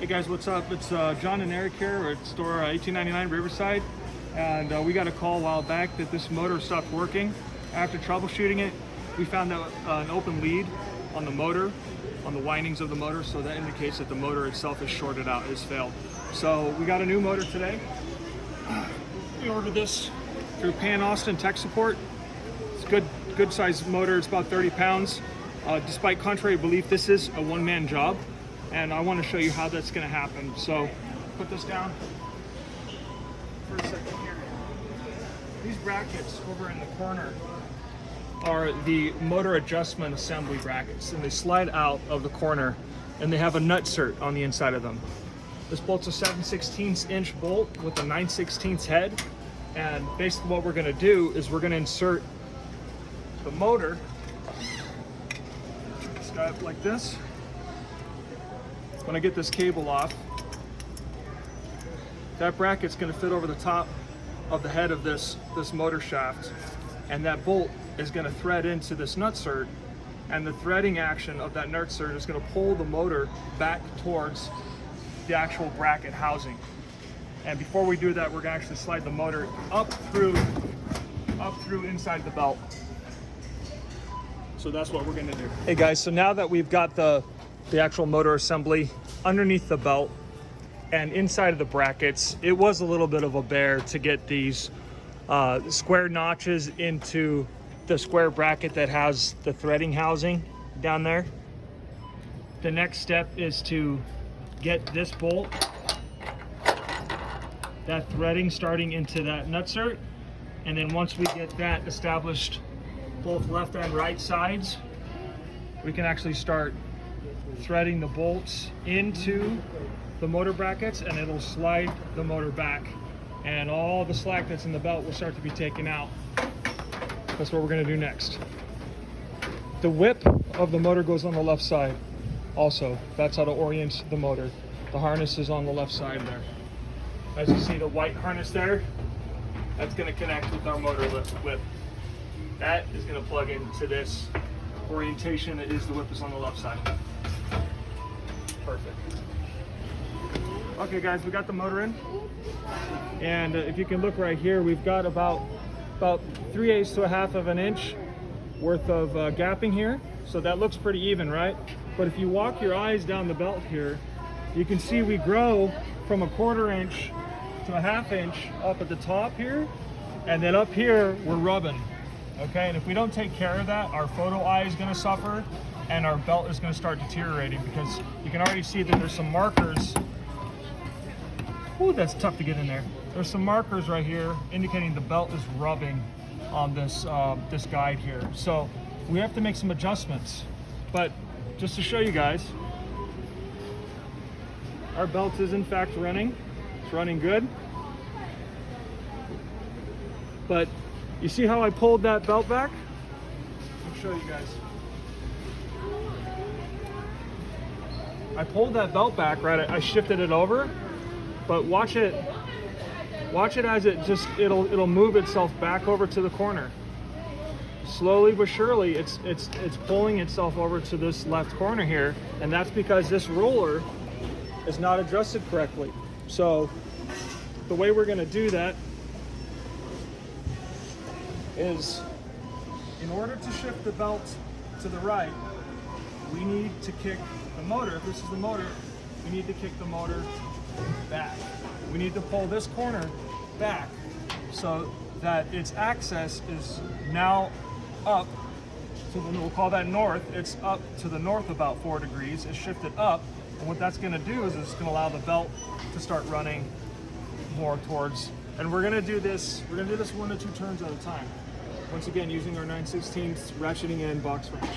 Hey guys, what's up? It's John and Eric here at store 1899 Riverside, and we got a call a while back that this motor stopped working. After troubleshooting it, we found out an open lead on the motor, on the windings of the motor, so that indicates that the motor itself is shorted out, has failed. So we got a new motor today. We ordered this through Pan Austin Tech Support. It's a good sized motor. It's about 30 pounds. Despite contrary belief, this is a one-man job, and I want to show you how that's going to happen. So put this down for a second here. These brackets over in the corner are the motor adjustment assembly brackets, and they slide out of the corner, and they have a nutsert on the inside of them. This bolt's a 7/16 inch bolt with a 9/16 head, and basically what we're going to do is we're going to insert the motor up like this. When I get this cable off, that bracket's going to fit over the top of the head of this motor shaft, and that bolt is going to thread into this nutsert, and the threading action of that nutsert is going to pull the motor back towards the actual bracket housing. And before we do that, we're going to actually slide the motor up through inside the belt. So that's what we're going to do. Hey guys, so now that we've got the actual motor assembly underneath the belt and inside of the brackets, it was a little bit of a bear to get these square notches into the square bracket that has the threading housing down there. The next step is to get this bolt, that threading starting into that nutsert, and then once we get that established both left and right sides, we can actually start threading the bolts into the motor brackets, and it'll slide the motor back, and all the slack that's in the belt will start to be taken out. That's what we're going to do next. The whip of the motor goes on the left side also. That's how to orient the motor. The harness is on the left side there. As you see the white harness there, that's going to connect with our motor whip. That is going to plug into this orientation. It is the whip is on the left side. Perfect. Okay guys, we got the motor in, and if you can look right here, we've got about 3/8 to 1/2 of an inch worth of gapping here. So that looks pretty even, right? But if you walk your eyes down the belt here, you can see we grow from 1/4 inch to 1/2 inch up at the top here, and then up here we're rubbing. Okay, and if we don't take care of that, our photo eye is going to suffer, and our belt is going to start deteriorating, because you can already see that there's some markers. Ooh, that's tough to get in there. There's some markers right here indicating the belt is rubbing on this this guide here. So we have to make some adjustments. But just to show you guys, our belt is in fact running. It's running good. But you see how I pulled that belt back? Let me show you guys. I pulled that belt back, right? I shifted it over, but watch it as it'll move itself back over to the corner. Slowly but surely, it's pulling itself over to this left corner here, and that's because this roller is not adjusted correctly. So the way we're going to do that is, in order to shift the belt to the right, we need to kick the motor. If this is the motor, we need to kick the motor back. We need to pull this corner back so that its axis is now up. So we'll call that north. It's up to the north about 4 degrees. It's shifted up, and what that's going to do is it's going to allow the belt to start running more towards. And we're going to do this. We're going to do this 1 to 2 turns at a time. Once again, using our 9/16 ratcheting in box wrench.